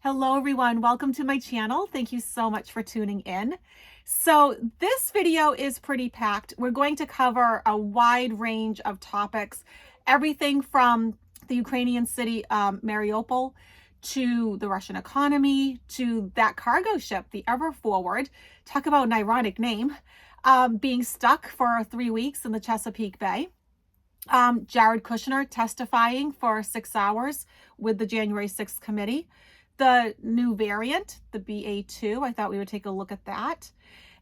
Hello everyone, welcome to my channel. Thank you so much for tuning in. So this video is pretty packed. We're going to cover a wide range of topics, everything from the Ukrainian city Mariupol to the Russian economy to that cargo ship, the Ever Forward. Talk about an ironic name, being stuck for 3 weeks in the Chesapeake Bay. Jared Kushner testifying for 6 hours with the January 6th committee. The new variant, the BA.2, I thought we would take a look at that.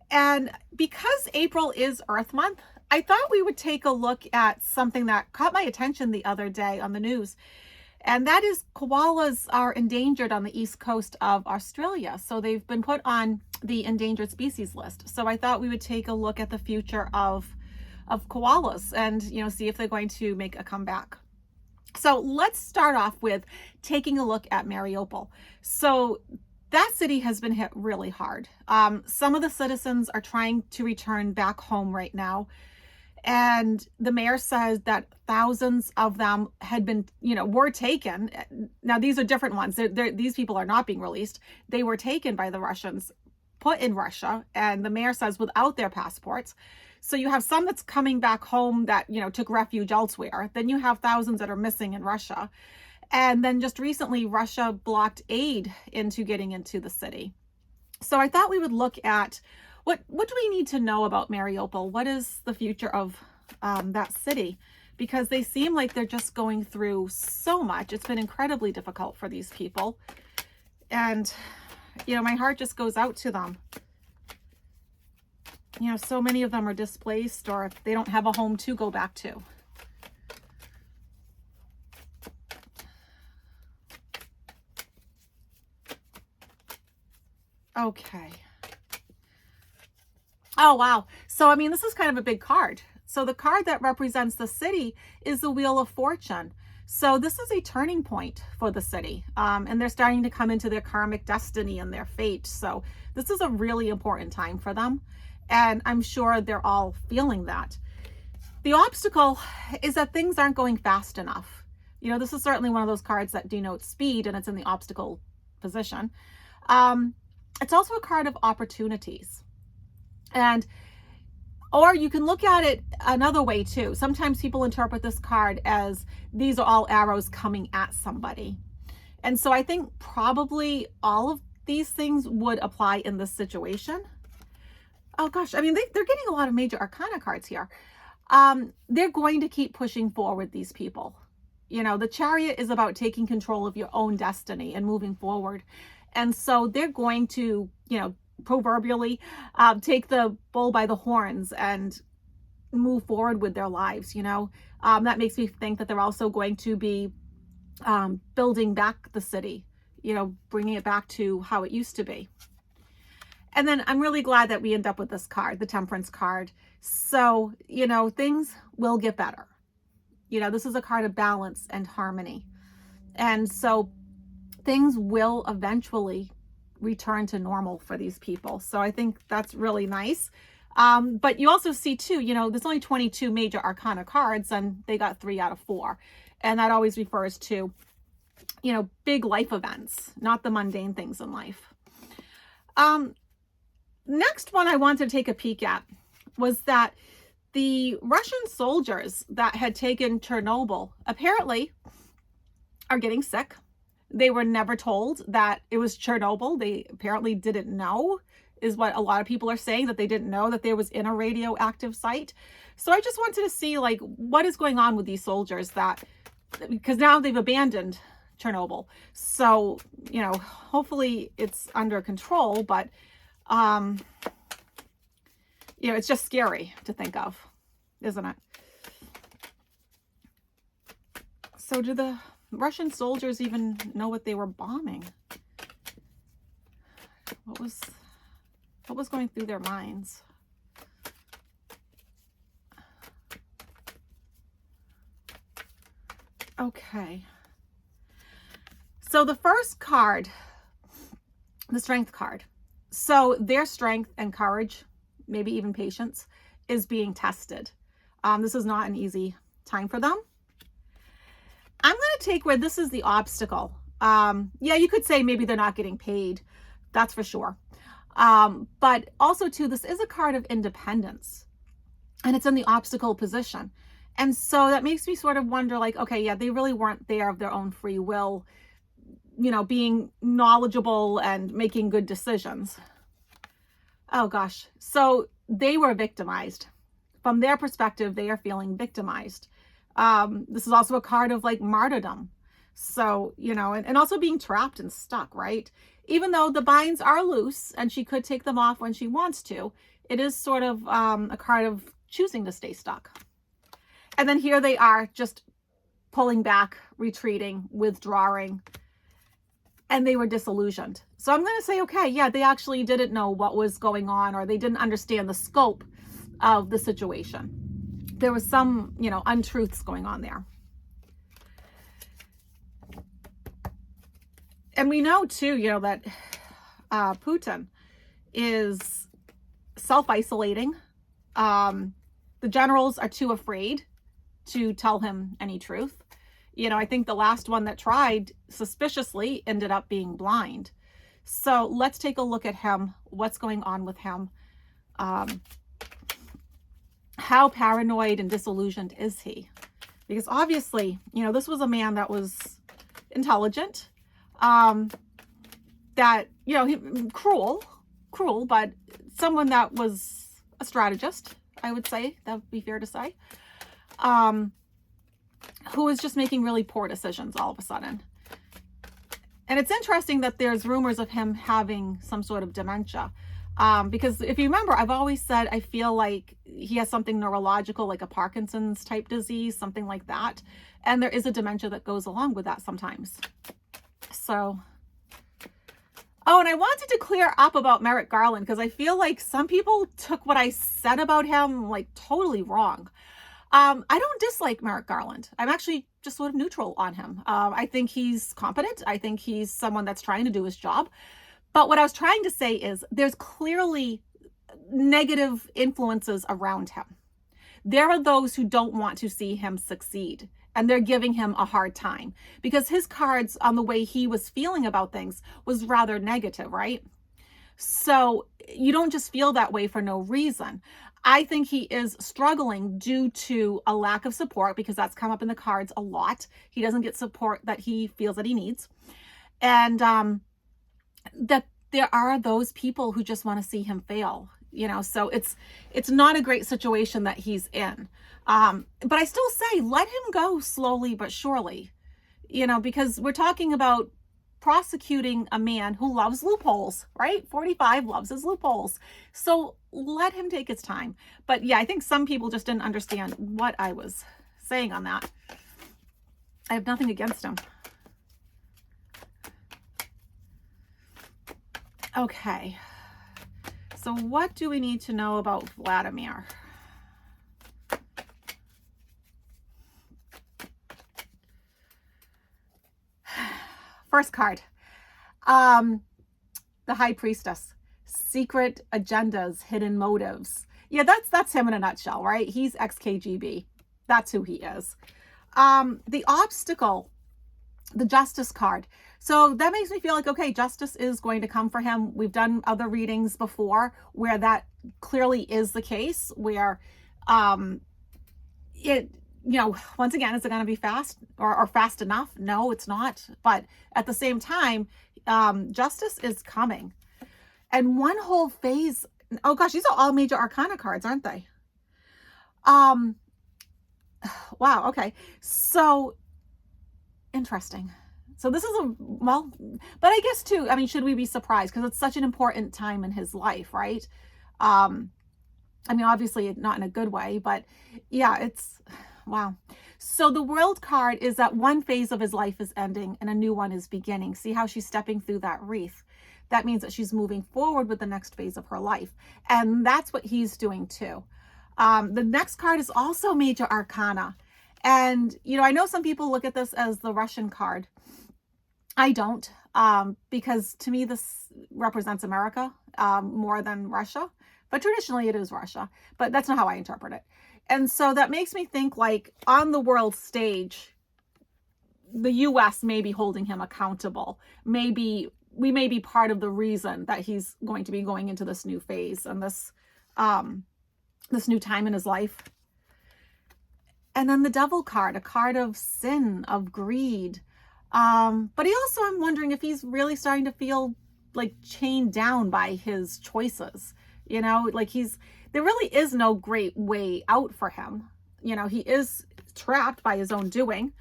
And because April is Earth Month, I thought we would take a look at something that caught my attention the other day on the news. And that is koalas are endangered on the east coast of Australia. So they've been put on the endangered species list. So I thought we would take a look at the future of koalas and, see if they're going to make a comeback. So let's start off with taking a look at Mariupol. So that city has been hit really hard. Some of the citizens are trying to return back home right now. And the mayor says that thousands of them had been, were taken. Now, these are different ones. These people are not being released. They were taken by the Russians, put in Russia. And the mayor says without their passports. So you have some that's coming back home that, took refuge elsewhere. Then you have thousands that are missing in Russia. And then just recently, Russia blocked aid into getting into the city. So I thought we would look at what do we need to know about Mariupol? What is the future of that city? Because they seem like they're just going through so much. It's been incredibly difficult for these people. And, my heart just goes out to them. So many of them are displaced or they don't have a home to go back to. Okay. Oh, wow. So, this is kind of a big card. So the card that represents the city is the Wheel of Fortune. So this is a turning point for the city. And they're starting to come into their karmic destiny and their fate. So this is a really important time for them. And I'm sure they're all feeling that. The obstacle is that things aren't going fast enough. This is certainly one of those cards that denotes speed and it's in the obstacle position. It's also a card of opportunities. Or you can look at it another way too. Sometimes people interpret this card as these are all arrows coming at somebody. And so I think probably all of these things would apply in this situation. Oh gosh, they're getting a lot of major arcana cards here. They're going to keep pushing forward, these people. The Chariot is about taking control of your own destiny and moving forward. And so they're going to, proverbially take the bull by the horns and move forward with their lives, That makes me think that they're also going to be building back the city, bringing it back to how it used to be. And then I'm really glad that we end up with this card, the Temperance card. So, things will get better. This is a card of balance and harmony. And so things will eventually return to normal for these people. So I think that's really nice. But you also see too, there's only 22 major arcana cards and they got 3 out of 4. And that always refers to, big life events, not the mundane things in life. Next one I wanted to take a peek at was that the Russian soldiers that had taken Chernobyl apparently are getting sick. They were never told that it was Chernobyl. They apparently didn't know, is what a lot of people are saying, that they didn't know that there was in a radioactive site. So I just wanted to see what is going on with these soldiers because now they've abandoned Chernobyl. So, hopefully it's under control, but it's just scary to think of, isn't it? So do the Russian soldiers even know what they were bombing? What was going through their minds? Okay. So the first card, the Strength card. So their strength and courage, maybe even patience, is being tested. This is not an easy time for them. I'm going to take where this is the obstacle. Yeah, you could say maybe they're not getting paid. That's for sure. But also too, this is a card of independence, and it's in the obstacle position. And so that makes me sort of wonder, like, okay, yeah, they really weren't there of their own free will, being knowledgeable and making good decisions. Oh gosh. So they were victimized. From their perspective, they are feeling victimized. This is also a card of like martyrdom. So, and also being trapped and stuck, right? Even though the binds are loose and she could take them off when she wants to, it is sort of a card of choosing to stay stuck. And then here they are just pulling back, retreating, withdrawing, and they were disillusioned. So I'm going to say, okay, yeah, they actually didn't know what was going on, or they didn't understand the scope of the situation. There was some, untruths going on there. And we know too, that Putin is self-isolating. The generals are too afraid to tell him any truth. I think the last one that tried suspiciously ended up being blind. So let's take a look at him. What's going on with him? How paranoid and disillusioned is he? Because obviously, this was a man that was intelligent, that, cruel, but someone that was a strategist, I would say. That would be fair to say. Who is just making really poor decisions all of a sudden. And it's interesting that there's rumors of him having some sort of dementia. Because if you remember, I've always said I feel like he has something neurological, like a Parkinson's type disease, something like that. And there is a dementia that goes along with that sometimes. So, oh, and I wanted to clear up about Merrick Garland, because I feel like some people took what I said about him like totally wrong. I don't dislike Merrick Garland. I'm actually just sort of neutral on him. I think he's competent. I think he's someone that's trying to do his job. But what I was trying to say is there's clearly negative influences around him. There are those who don't want to see him succeed, and they're giving him a hard time because his cards on the way he was feeling about things was rather negative, right? So you don't just feel that way for no reason. I think he is struggling due to a lack of support, because that's come up in the cards a lot. He doesn't get support that he feels that he needs. And that there are those people who just want to see him fail, so it's not a great situation that he's in. But I still say, let him go slowly but surely, because we're talking about prosecuting a man who loves loopholes, right? 45 loves his loopholes. So let him take his time. But yeah, I think some people just didn't understand what I was saying on that. I have nothing against him. Okay. So what do we need to know about Vladimir? First card, the High Priestess, secret agendas, hidden motives. Yeah, that's him in a nutshell, right? He's ex-KGB. That's who he is. The obstacle, the Justice card. So that makes me feel like, okay, justice is going to come for him. We've done other readings before where that clearly is the case, where once again, is it going to be fast or fast enough? No, it's not. But at the same time, justice is coming. And one whole phase, oh gosh, these are all major arcana cards, aren't they? Wow, okay. So interesting. So this is but I guess too, should we be surprised? Because it's such an important time in his life, right? Obviously not in a good way, but yeah, it's, wow. So the World card is that one phase of his life is ending and a new one is beginning. See how she's stepping through that wreath? That means that she's moving forward with the next phase of her life. And that's what he's doing too. The next card is also major arcana. And, I know some people look at this as the Russian card. I don't, because to me, this represents America more than Russia. But traditionally it is Russia. But that's not how I interpret it. And so that makes me think, like, on the world stage, the US may be holding him accountable. Maybe we may be part of the reason that he's going to be going into this new phase and this new time in his life. And then the devil card, a card of sin, of greed. But he also, I'm wondering if he's really starting to feel like chained down by his choices. You know, like there really is no great way out for him. You know, he is trapped by his own doing.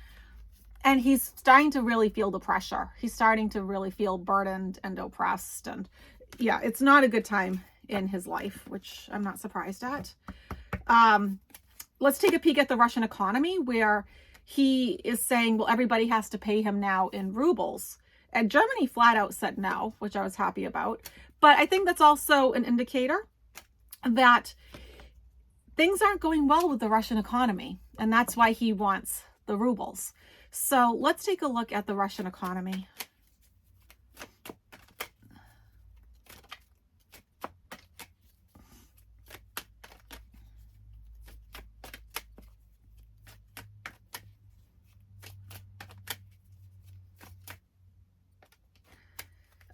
And he's starting to really feel the pressure. He's starting to really feel burdened and oppressed. And yeah, it's not a good time in his life, which I'm not surprised at. Let's take a peek at the Russian economy, where he is saying, well, everybody has to pay him now in rubles. And Germany flat out said no, which I was happy about. But I think that's also an indicator that things aren't going well with the Russian economy. And that's why he wants the rubles. So let's take a look at the Russian economy.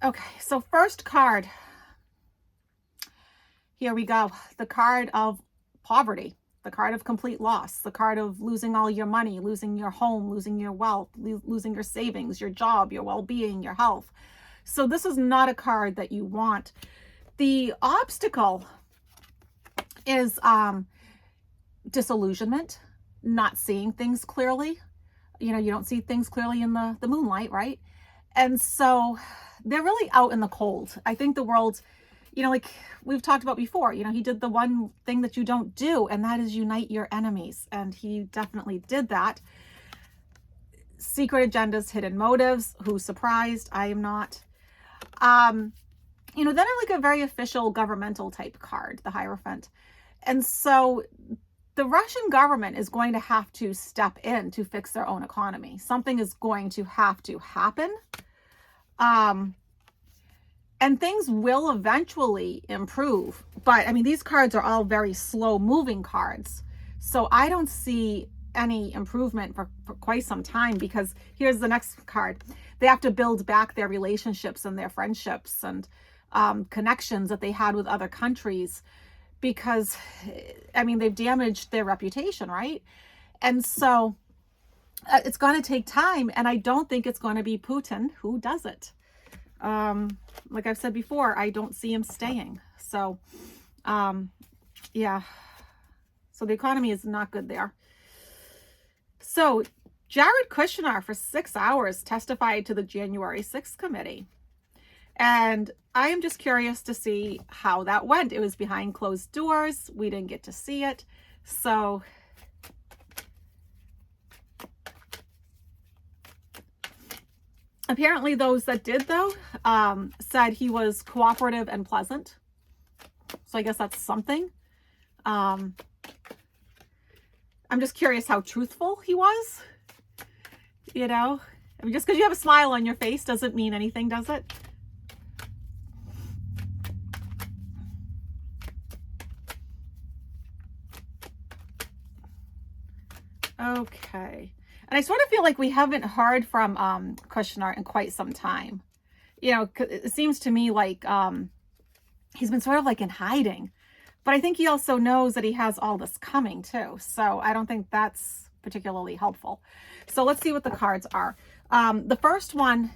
Okay, so first card. Here we go. The card of poverty, the card of complete loss, the card of losing all your money, losing your home, losing your wealth, losing your savings, your job, your well-being, your health. So this is not a card that you want. The obstacle is disillusionment, not seeing things clearly. You know, you don't see things clearly in the moonlight, right? And so they're really out in the cold. I think the world, you know, like we've talked about before, you know, he did the one thing that you don't do, and that is unite your enemies. And he definitely did that. Secret agendas, hidden motives. Who's surprised? I am not. You know, then I like a very official governmental type card, the Hierophant. And so the Russian government is going to have to step in to fix their own economy. Something is going to have to happen. And things will eventually improve. But I mean, these cards are all very slow moving cards. So I don't see any improvement for quite some time, because here's the next card. They have to build back their relationships and their friendships and connections that they had with other countries, because I mean, they've damaged their reputation, right? And so it's going to take time. And I don't think it's going to be Putin who does it. Like I've said before, I don't see him staying. So, yeah. So the economy is not good there. So Jared Kushner for 6 hours testified to the January 6th committee. And I am just curious to see how that went. It was behind closed doors. We didn't get to see it. So apparently those that did, though, said he was cooperative and pleasant. So I guess that's something. I'm just curious how truthful he was. You know, I mean, just because you have a smile on your face doesn't mean anything, does it? Okay. And I sort of feel like we haven't heard from Kushner in quite some time. You know, it seems to me like he's been sort of like in hiding. But I think he also knows that he has all this coming too. So I don't think that's particularly helpful. So let's see what the cards are. The first one,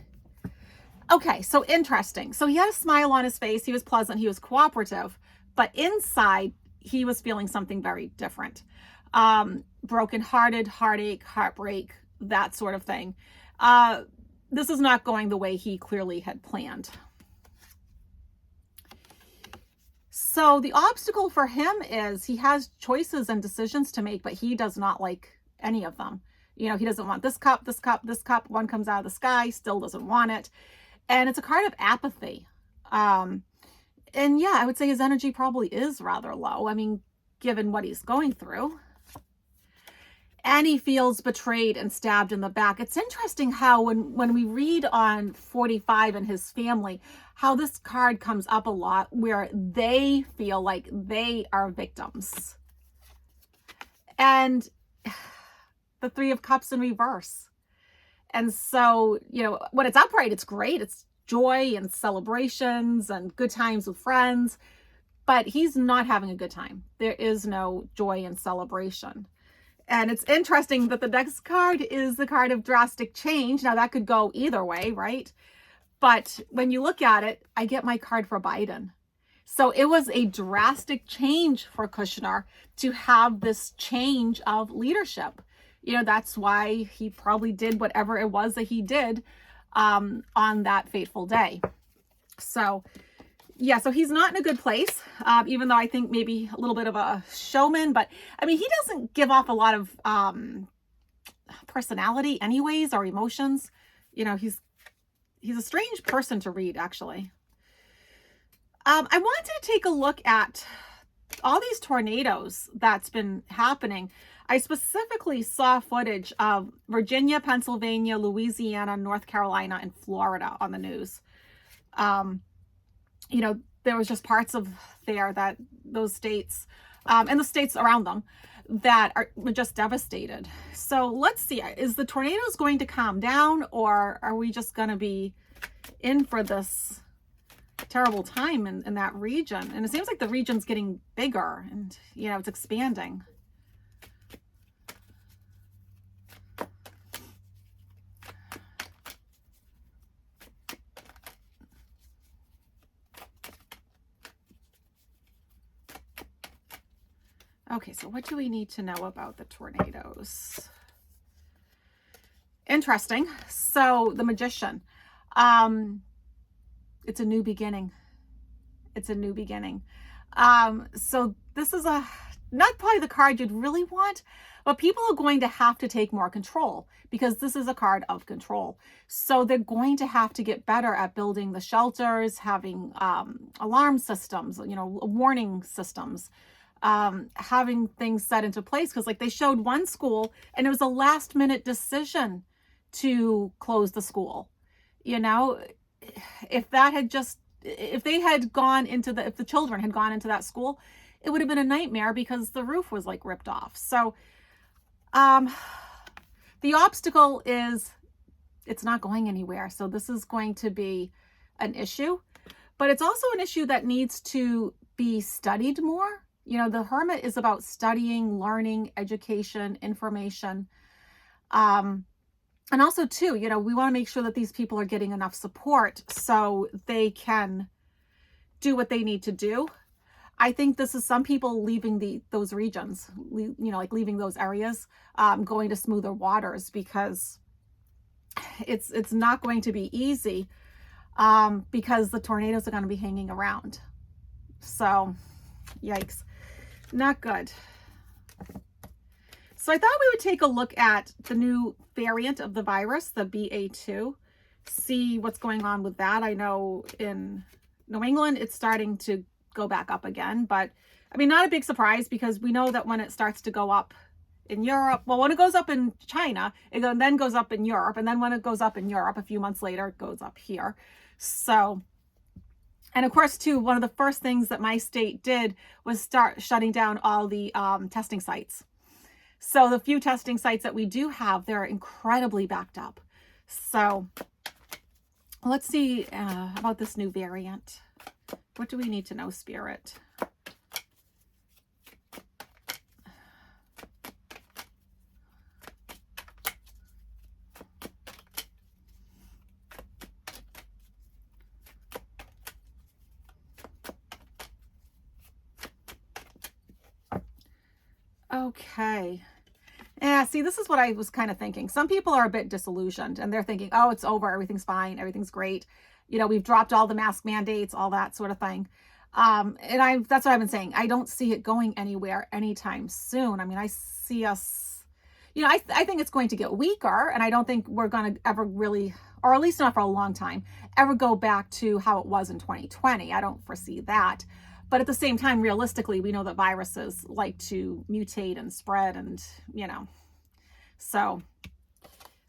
okay, so interesting. So he had a smile on his face. He was pleasant. He was cooperative. But inside, he was feeling something very different. Brokenhearted, heartache, heartbreak, that sort of thing. This is not going the way he clearly had planned. So the obstacle for him is he has choices and decisions to make, but he does not like any of them. You know, he doesn't want this cup, this cup, this cup. One comes out of the sky, still doesn't want it. And it's a card of apathy. And yeah, I would say his energy probably is rather low. I mean, given what he's going through. And he feels betrayed and stabbed in the back. It's interesting how when we read on 45 and his family, how this card comes up a lot where they feel like they are victims. And the Three of Cups in reverse. And so, when it's upright, it's great. It's joy and celebrations and good times with friends, but he's not having a good time. There is no joy and celebration. And it's interesting that the next card is the card of drastic change. Now that could go either way, right? But when you look at it, I get my card for Biden. So it was a drastic change for Kushner to have this change of leadership. That's why he probably did whatever it was that he did on that fateful day. So yeah, so he's not in a good place, even though I think maybe a little bit of a showman. But I mean, he doesn't give off a lot of personality anyways, or emotions. He's a strange person to read, actually. I wanted to take a look at all these tornadoes that's been happening. I specifically saw footage of Virginia, Pennsylvania, Louisiana, North Carolina, and Florida on the news. There was just parts of those states and the states around them that were just devastated. So let's see, is the tornadoes going to calm down, or are we just going to be in for this terrible time in that region? And it seems like the region's getting bigger and, it's expanding. Okay, so what do we need to know about the tornadoes? Interesting. So the Magician, it's a new beginning. It's a new beginning. So this is not probably the card you'd really want, but people are going to have to take more control because this is a card of control. So they're going to have to get better at building the shelters, having alarm systems, warning systems, having things set into place. Because like they showed one school and it was a last minute decision to close the school. If the children had gone into that school, it would have been a nightmare because the roof was like ripped off. So the obstacle is it's not going anywhere. So this is going to be an issue, but it's also an issue that needs to be studied more. The Hermit is about studying, learning, education, information. And also too, we want to make sure that these people are getting enough support so they can do what they need to do. I think this is some people leaving those regions, like leaving those areas, going to smoother waters, because it's not going to be easy, because the tornadoes are going to be hanging around. So, yikes, not good. So I thought we would take a look at the new variant of the virus, the BA.2, see what's going on with that. I know in New England, it's starting to go back up again, but I mean, not a big surprise, because we know that when it starts to go up in Europe, well, when it goes up in China, it then goes up in Europe. And then when it goes up in Europe, a few months later, it goes up here. So, and of course, too, one of the first things that my state did was start shutting down all the testing sites. So the few testing sites that we do have, they're incredibly backed up. So let's see about this new variant. What do we need to know, Spirit? Okay. Yeah, see, this is what I was kind of thinking. Some people are a bit disillusioned and they're thinking, oh, it's over. Everything's fine. Everything's great. We've dropped all the mask mandates, all that sort of thing. And that's what I've been saying. I don't see it going anywhere anytime soon. I mean, I see us, I think it's going to get weaker, and I don't think we're going to ever really, or at least not for a long time, ever go back to how it was in 2020. I don't foresee that. But at the same time, realistically, we know that viruses like to mutate and spread, and, so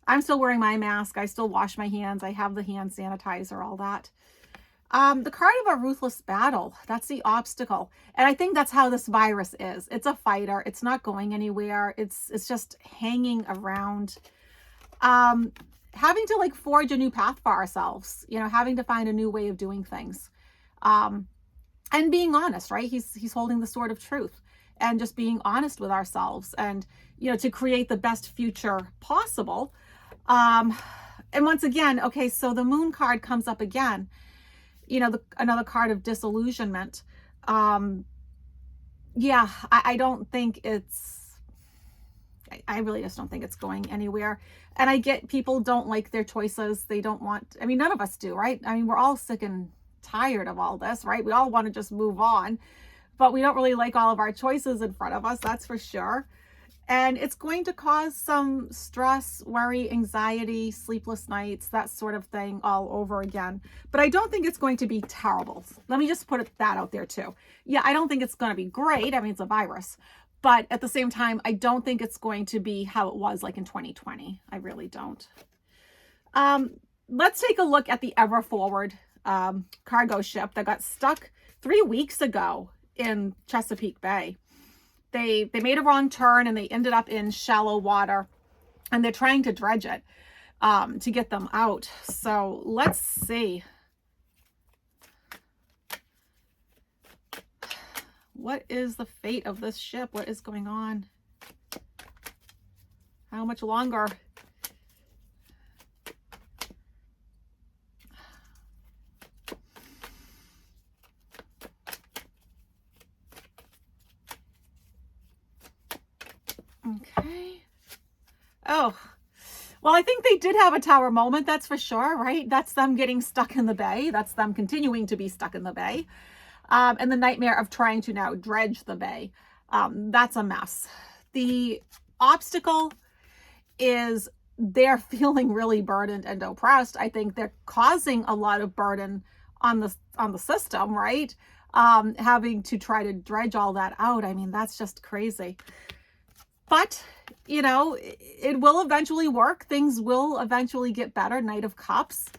I'm still wearing my mask. I still wash my hands. I have the hand sanitizer, all that. The card of a ruthless battle, that's the obstacle. And I think that's how this virus is. It's a fighter. It's not going anywhere. It's just hanging around. having to like forge a new path for ourselves, you know, having to find a new way of doing things. And being honest, right? He's holding the sword of truth and just being honest with ourselves and, you know, to create the best future possible. And once again, okay, so the moon card comes up again, you know, another card of disillusionment. Yeah, I don't think I really just don't think it's going anywhere. And I get people don't like their choices. They don't want, I mean, none of us do, right? I mean, we're all sick and tired of all this, right? We all want to just move on, but we don't really like all of our choices in front of us, that's for sure. And it's going to cause some stress, worry, anxiety, sleepless nights, that sort of thing all over again. But I don't think it's going to be terrible. Let me just put that out there too. Yeah, I don't think it's going to be great. I mean, it's a virus. But at the same time, I don't think it's going to be how it was like in 2020. I really don't. Let's take a look at the Ever Forward cargo ship that got stuck 3 weeks ago in Chesapeake Bay. They made a wrong turn and they ended up in shallow water, and they're trying to dredge it to get them out. So let's see. What is the fate of this ship? What is going on? How much longer? Okay. Oh, well, I think they did have a tower moment, that's for sure, right? That's them getting stuck in the bay. That's them continuing to be stuck in the bay. And the nightmare of trying to now dredge the bay. That's a mess. The obstacle is they're feeling really burdened and oppressed. I think they're causing a lot of burden on the system, right? Having to try to dredge all that out. I mean, that's just crazy. But, you know, it will eventually work. Things will eventually get better. Knight of Cups.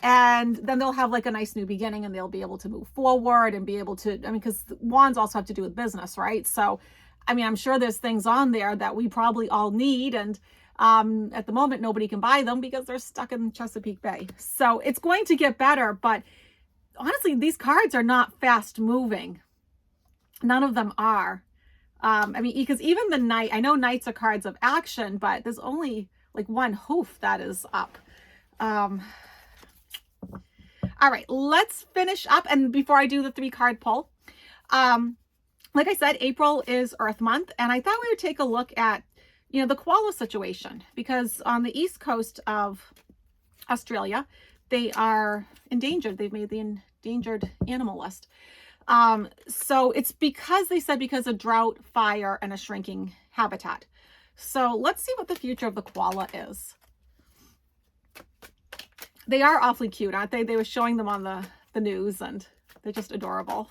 And then they'll have like a nice new beginning and they'll be able to move forward and be able to, I mean, because wands also have to do with business, right? So, I mean, I'm sure there's things on there that we probably all need. And at the moment, nobody can buy them because they're stuck in Chesapeake Bay. So it's going to get better. But honestly, these cards are not fast moving. None of them are. I mean, because even the knight, I know knights are cards of action, but there's only like one hoof that is up. All right, let's finish up. And before I do the 3-card pull, like I said, April is Earth Month, and I thought we would take a look at, you know, the koala situation, because on the east coast of Australia, they are endangered. They've made the endangered animal list. So it's because they said because of drought, fire, and a shrinking habitat. So let's see what the future of the koala is. They are awfully cute, aren't they? They were showing them on the news, and they're just adorable.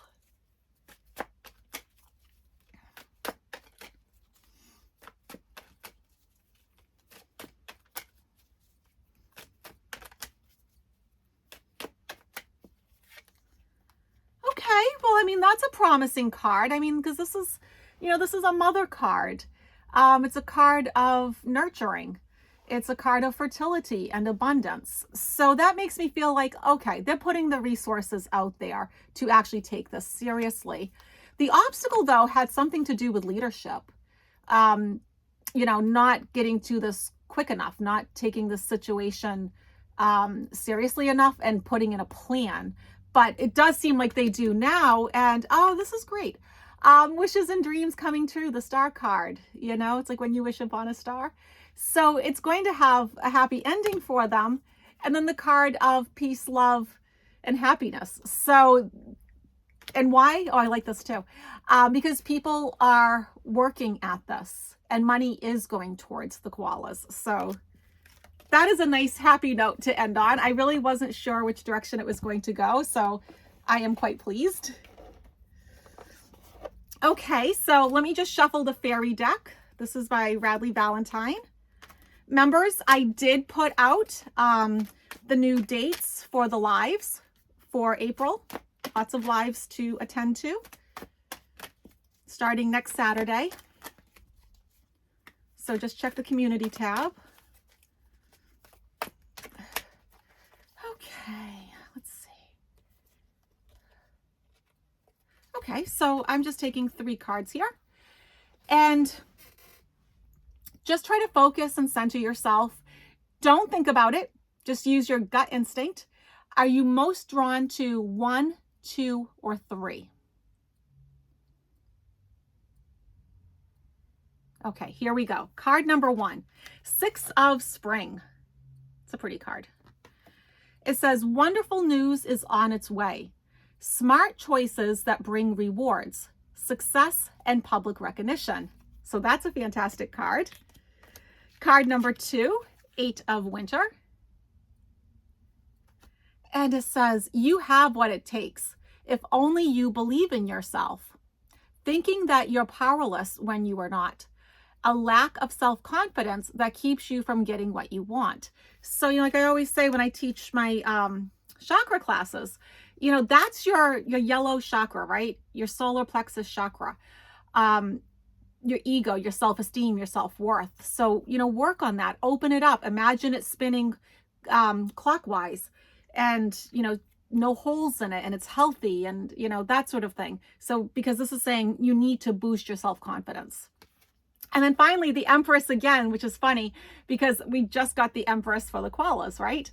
Okay, well, I mean, that's a promising card. I mean, because this is, you know, this is a mother card. It's a card of nurturing. It's a card of fertility and abundance. So that makes me feel like, okay, they're putting the resources out there to actually take this seriously. The obstacle, though, had something to do with leadership. You know, not getting to this quick enough, not taking the situation seriously enough and putting in a plan. But it does seem like they do now. And, oh, this is great. Wishes and dreams coming true, the star card. You know, it's like when you wish upon a star. So it's going to have a happy ending for them. And then the card of peace, love, and happiness. So, and why? Oh, I like this too. Because people are working at this and money is going towards the koalas. So that is a nice happy note to end on. I really wasn't sure which direction it was going to go. So I am quite pleased. Okay, so let me just shuffle the fairy deck. This is by Radley Valentine. Members, I did put out the new dates for the lives for April. Lots of lives to attend to, starting next Saturday. So just check the community tab. Okay, so I'm just taking 3 cards here. And just try to focus and center yourself. Don't think about it. Just use your gut instinct. Are you most drawn to 1, 2, or 3? Okay, here we go. Card number 1, 6 of Spring. It's a pretty card. It says, wonderful news is on its way. Smart choices that bring rewards, success, and public recognition. So that's a fantastic card. Card number 2, 8 of Winter. And it says, you have what it takes if only you believe in yourself. Thinking that you're powerless when you are not. A lack of self-confidence that keeps you from getting what you want. So, like I always say when I teach my chakra classes, that's your yellow chakra, right? Your solar plexus chakra. Your ego, your self-esteem, your self-worth. So, work on that. Open it up. Imagine it spinning clockwise and, no holes in it, and it's healthy and, that sort of thing. So, because this is saying you need to boost your self-confidence. And then finally, the Empress again, which is funny because we just got the Empress for the Koalas, right?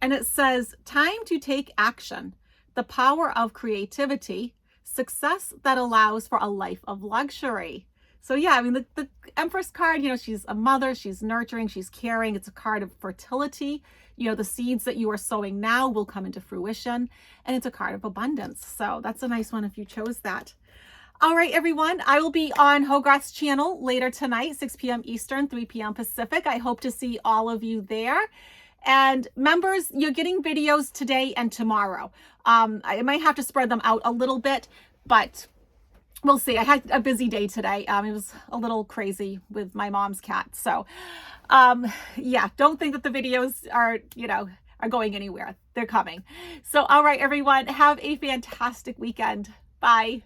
And it says, time to take action, the power of creativity, success that allows for a life of luxury. So yeah, the Empress card, she's a mother, she's nurturing, she's caring. It's a card of fertility. The seeds that you are sowing now will come into fruition. And it's a card of abundance. So that's a nice one if you chose that. All right, everyone, I will be on Hogarth's channel later tonight, 6 p.m. Eastern, 3 p.m. Pacific. I hope to see all of you there. And members, you're getting videos today and tomorrow. I might have to spread them out a little bit, but we'll see. I had a busy day today. It was a little crazy with my mom's cat. So, yeah, don't think that the videos are going anywhere. They're coming. So, all right, everyone, have a fantastic weekend. Bye.